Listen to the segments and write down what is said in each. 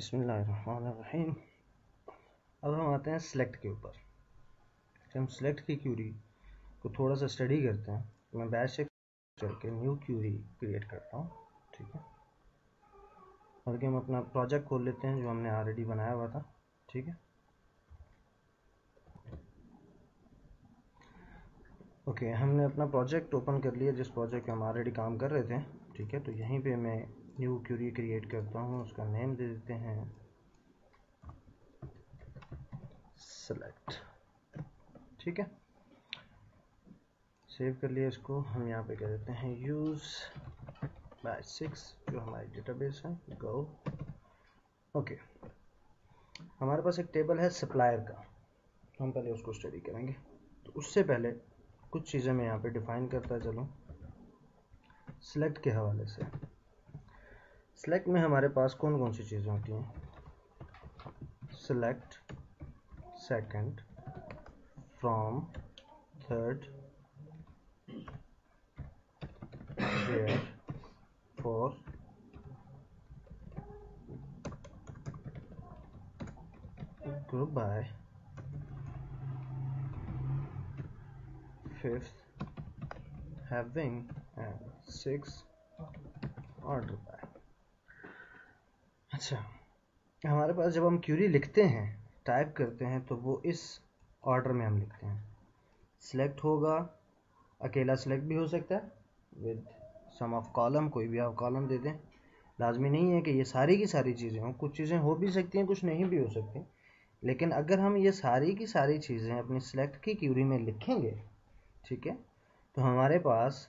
बिस्मिल्लाहिर्रहमानिर्रहीम। अब हम आते हैं सिलेक्ट के ऊपर। जब हम सिलेक्ट की क्यूरी को थोड़ा सा स्टडी करते हैं तो मैं बैच से करके न्यू क्यूरी क्रिएट करता हूँ, ठीक है। बल्कि हम अपना प्रोजेक्ट खोल लेते हैं जो हमने ऑलरेडी बनाया हुआ था, ठीक है। ओके, हमने अपना प्रोजेक्ट ओपन कर लिया जिस प्रोजेक्ट पे हम ऑलरेडी काम कर रहे थे, ठीक है। तो यहीं पे मैं न्यू क्यूरी क्रिएट करता हूँ, उसका नेम दे देते हैं सेलेक्ट, ठीक है। सेव कर लिया इसको। हम यहाँ पे कह देते हैं यूज़ बैच 6 जो हमारी डेटाबेस है, गो। ओके, हमारे पास एक टेबल है सप्लायर का, हम पहले उसको स्टडी करेंगे। तो उससे पहले कुछ चीज़ें मैं यहाँ पे डिफाइन करता चलूँ सिलेक्ट के हवाले से। सिलेक्ट में हमारे पास कौन कौन सी चीज़ें होती हैं? Select second, from, third, where, four, group by, fifth, having, and six, order by. अच्छा, हमारे पास जब हम क्यूरी लिखते हैं, टाइप करते हैं, तो वो इस ऑर्डर में हम लिखते हैं। सिलेक्ट होगा, अकेला सिलेक्ट भी हो सकता है विद सम ऑफ कॉलम, कोई भी आप कॉलम दे दें। लाजमी नहीं है कि ये सारी की सारी चीज़ें हों, कुछ चीज़ें हो भी सकती हैं, कुछ नहीं भी हो सकती। लेकिन अगर हम ये सारी की सारी चीज़ें अपनी सिलेक्ट की क्यूरी में लिखेंगे, ठीक है, तो हमारे पास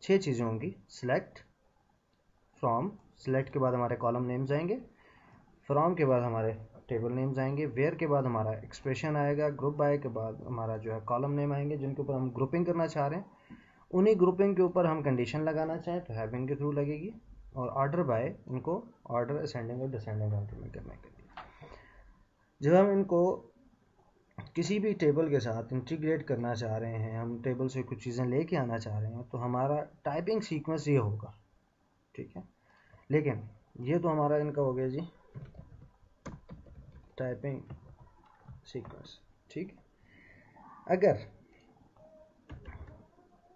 6 चीज़ें होंगी। सिलेक्ट, फ्रॉम, सिलेक्ट के बाद हमारे कॉलम नेम्स आएंगे, फ्रॉम के बाद हमारे टेबल नेम्स आएंगे, वेयर के बाद हमारा एक्सप्रेशन आएगा, ग्रुप बाय के बाद हमारा जो है कॉलम नेम आएंगे जिनके ऊपर हम ग्रुपिंग करना चाह रहे हैं। उन्हीं ग्रुपिंग के ऊपर हम कंडीशन लगाना चाहें तो हैविंग के थ्रू लगेगी, और ऑर्डर बाय उनको ऑर्डर असेंडिंग और डिसेंडिंग में करने के लिए। जब हम इनको किसी भी टेबल के साथ इंटीग्रेट करना चाह रहे हैं, हम टेबल से कुछ चीज़ें लेके आना चाह रहे हैं, तो हमारा टाइपिंग सीक्वेंस ये होगा, ठीक है। लेकिन ये तो हमारा इनका हो गया जी टाइपिंग सीक्वेंस, ठीक है। अगर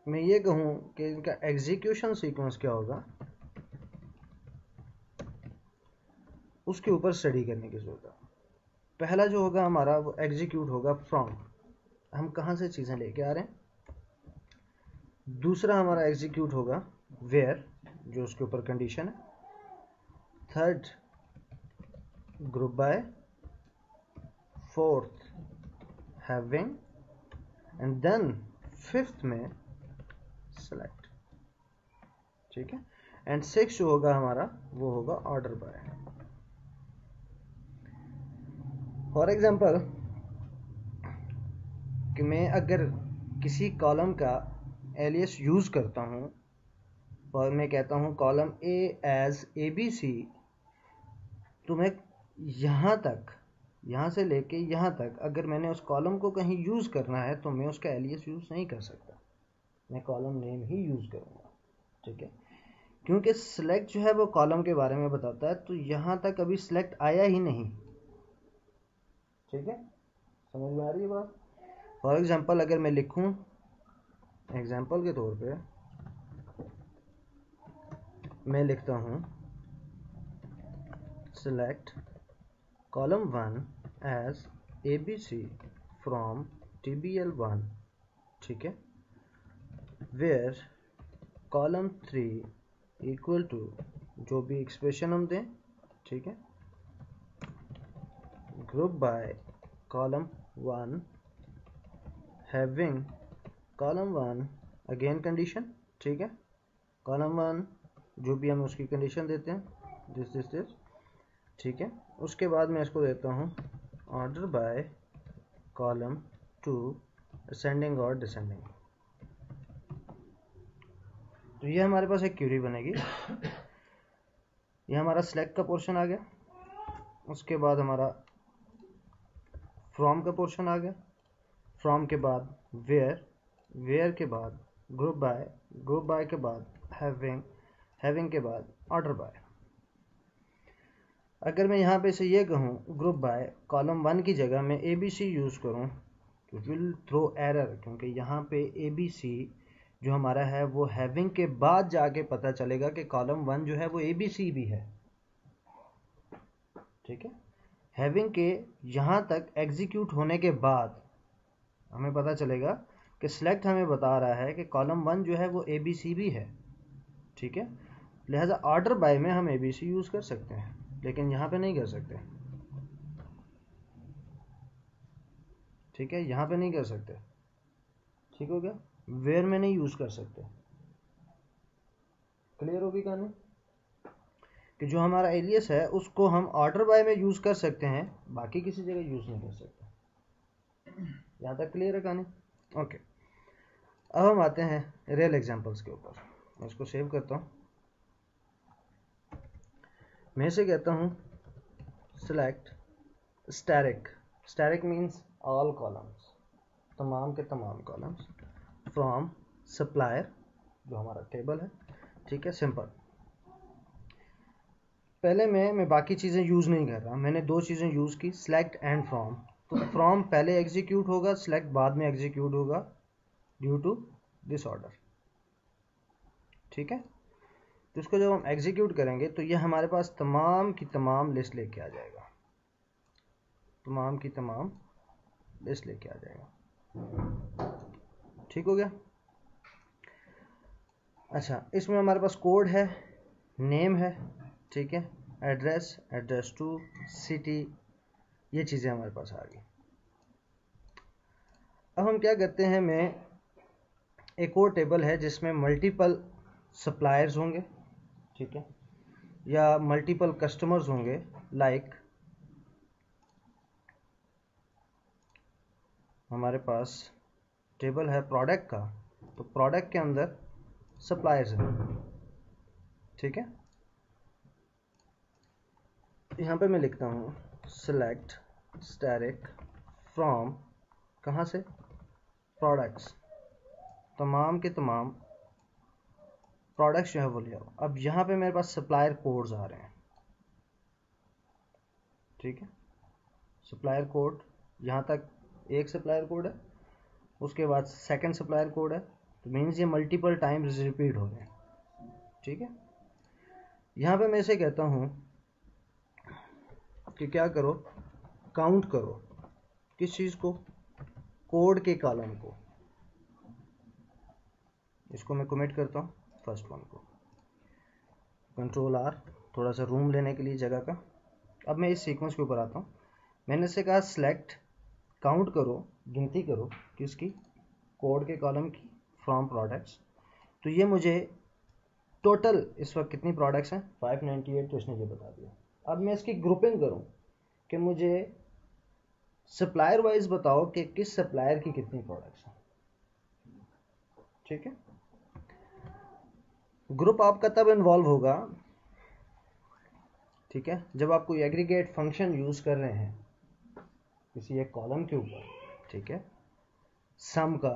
मैं ये कहूँ कि इनका एग्जीक्यूशन सीक्वेंस क्या होगा, उसके ऊपर स्टडी करने की जरूरत है। पहला जो होगा हमारा वो एग्जीक्यूट होगा फ्रॉम, हम कहाँ से चीज़ें लेके आ रहे हैं। दूसरा हमारा एग्जीक्यूट होगा वेयर, जो उसके ऊपर कंडीशन है। Third group by, fourth having, and then fifth में सेलेक्ट, ठीक है। एंड सिक्स जो होगा हमारा वो होगा ऑर्डर बाय। फॉर एग्जाम्पल कि मैं अगर किसी कॉलम का एलियस यूज़ करता हूँ और मैं कहता हूँ कॉलम ए एज ABC, तो मैं यहाँ से लेके यहाँ तक अगर मैंने उस कॉलम को कहीं यूज़ करना है तो मैं उसका एलियस यूज़ नहीं कर सकता, मैं कॉलम नेम ही यूज़ करूँगा, ठीक है। क्योंकि सिलेक्ट जो है वो कॉलम के बारे में बताता है, तो यहाँ तक अभी सिलेक्ट आया ही नहीं, ठीक है। समझ में आ रही है बात? फॉर एग्जाम्पल अगर मैं लिखूँ, एग्जाम्पल के तौर पे मैं लिखता हूँ select column 1 as ABC from TBL1, ठीक है। वेयर कॉलम 3 इक्वल टू जो भी एक्सप्रेशन हम दें, ठीक है। Group by column 1 having column 1 again condition, ठीक है। कॉलम 1 जो भी हम उसकी कंडीशन देते हैं दिस, ठीक है। उसके बाद मैं इसको देता हूँ ऑर्डर बाय कॉलम 2 असेंडिंग और डिसेंडिंग। तो ये हमारे पास एक क्यूरी बनेगी। ये हमारा सिलेक्ट का पोर्शन आ गया, उसके बाद हमारा फ्रॉम का पोर्शन आ गया, फ्रॉम के बाद वेयर, वेयर के बाद ग्रुप बाय के बाद हैविंग, हैविंग के बाद ऑर्डर बाय। अगर मैं यहाँ पे से ये कहूँ ग्रुप बाय कॉलम 1 की जगह मैं ABC यूज़ करूँ तो विल थ्रो एरर, क्योंकि यहाँ पे ABC जो हमारा है वो हैविंग के बाद जाके पता चलेगा कि कॉलम 1 जो है वो ABC भी है। ठीक है, हैविंग के यहाँ तक एग्जीक्यूट होने के बाद हमें पता चलेगा कि सिलेक्ट हमें बता रहा है कि कॉलम 1 जो है वो ABC भी है। ठीक है, लिहाजा ऑर्डर बाय में हम ABC यूज़ कर सकते हैं, लेकिन यहाँ पे नहीं कर सकते। ठीक है, यहाँ पे नहीं कर सकते। ठीक हो गया, वेयर में नहीं यूज़ कर सकते। क्लियर होगी कहानी कि जो हमारा एलियस है उसको हम ऑर्डर बाय में यूज़ कर सकते हैं, बाकी किसी जगह यूज़ नहीं कर सकते। यहाँ तक क्लियर है कहानी? ओके, अब हम आते हैं रियल एग्जांपल्स के ऊपर। मैं इसको सेव करता हूँ। मैं इसे कहता हूँ select static. Static means all columns, तमाम के तमाम कॉलम्स फ्रॉम सप्लायर, जो हमारा टेबल है। ठीक है, सिंपल। पहले मैं बाकी चीज़ें यूज़ नहीं कर रहा, मैंने दो चीज़ें यूज़ की, सिलेक्ट एंड फ्रॉम। तो फ्रॉम पहले एग्जीक्यूट होगा, सिलेक्ट बाद में एग्जीक्यूट होगा ड्यू टू दिस ऑर्डर। ठीक है, तो इसको जब हम एग्जीक्यूट करेंगे तो ये हमारे पास तमाम की तमाम लिस्ट लेके आ जाएगा, तमाम की तमाम लिस्ट लेके आ जाएगा। ठीक हो गया? अच्छा, इसमें हमारे पास कोड है, नेम है, ठीक है, एड्रेस, एड्रेस टू, सिटी, ये चीज़ें हमारे पास आ गई। अब हम क्या करते हैं, मैं एक और टेबल है जिसमें मल्टीपल सप्लायर्स होंगे, ठीक है, या मल्टीपल कस्टमर्स होंगे। लाइक हमारे पास टेबल है प्रोडक्ट का, तो प्रोडक्ट के अंदर सप्लायर्स हैं। ठीक है, यहाँ पे मैं लिखता हूँ सिलेक्ट स्टैटिक फ्रॉम, कहाँ से, प्रोडक्ट्स, तमाम के तमाम प्रोडक्ट्स जो है वो ले आओ। अब यहाँ पे मेरे पास सप्लायर कोड्स आ रहे हैं। ठीक है, सप्लायर कोड, यहाँ तक एक सप्लायर कोड है, उसके बाद सेकंड सप्लायर कोड है, तो मीन्स ये मल्टीपल टाइम्स रिपीट हो रहे हैं। ठीक है, यहाँ पे मैं इसे कहता हूँ कि क्या करो, काउंट करो, किस चीज़ को, कोड के कॉलम को। इसको मैं कमिट करता हूँ फर्स्ट वन को, कंट्रोल R, थोड़ा सा रूम लेने के लिए जगह का। अब मैं इस सीक्वेंस के ऊपर आता हूँ। मैंने इसे कहा सिलेक्ट, काउंट करो, गिनती करो, किसकी, कोड के कॉलम की, फ्रॉम प्रोडक्ट्स। तो ये मुझे टोटल इस वक्त कितनी प्रोडक्ट्स हैं, 598, तो इसने ये बता दिया। अब मैं इसकी ग्रुपिंग करूं कि मुझे सप्लायर वाइज बताओ कि किस सप्लायर की कितनी प्रोडक्ट्स हैं। ठीक है, ग्रुप आपका तब इन्वॉल्व होगा, ठीक है, जब आप कोई एग्रीगेट फंक्शन यूज कर रहे हैं किसी एक कॉलम के ऊपर। ठीक है, सम का,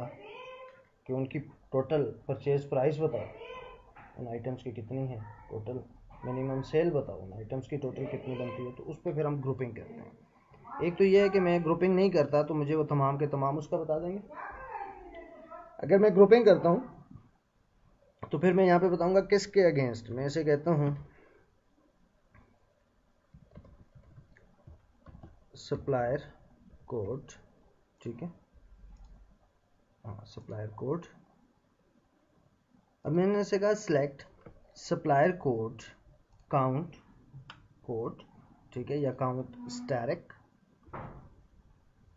कि उनकी टोटल परचेज प्राइस बताओ, उन आइटम्स की कितनी है, टोटल मिनिमम सेल बताओ, उन आइटम्स की टोटल कितनी बनती है, तो उस पर फिर हम ग्रुपिंग करते हैं। एक तो ये है कि मैं ग्रुपिंग नहीं करता तो मुझे वो तमाम के तमाम उसका बता देंगे। अगर मैं ग्रुपिंग करता हूँ तो फिर मैं यहाँ पे बताऊंगा किसके अगेंस्ट। मैं इसे कहता हूँ सप्लायर कोड। ठीक है, हाँ, सप्लायर कोड। अब मैंने इसे कहा select supplier code count code, ठीक है, या काउंट स्टैटिक।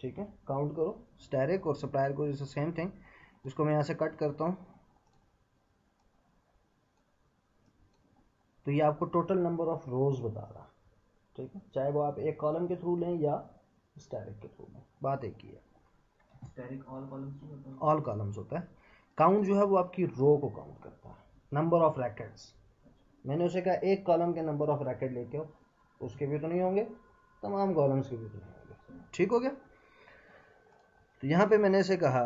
ठीक है, काउंट करो, स्टैटिक और supplier code is the same thing. इसको मैं यहाँ से कट करता हूँ, तो ये आपको टोटल नंबर ऑफ रोज बता रहा है। ठीक है, चाहे वो आप एक कॉलम के थ्रू लें या स्टैटिक के थ्रू लें, बात एक ही है। Static all columns, all columns होता है। काउंट जो है वो आपकी रो को काउंट करता है, नंबर ऑफ रैकेट्स। मैंने उसे कहा एक कॉलम के नंबर ऑफ रैकेट लेके आओ, उसके भी तो नहीं होंगे, तमाम कॉलम्स के भी तो नहीं होंगे। ठीक हो गया? तो यहाँ पे मैंने इसे कहा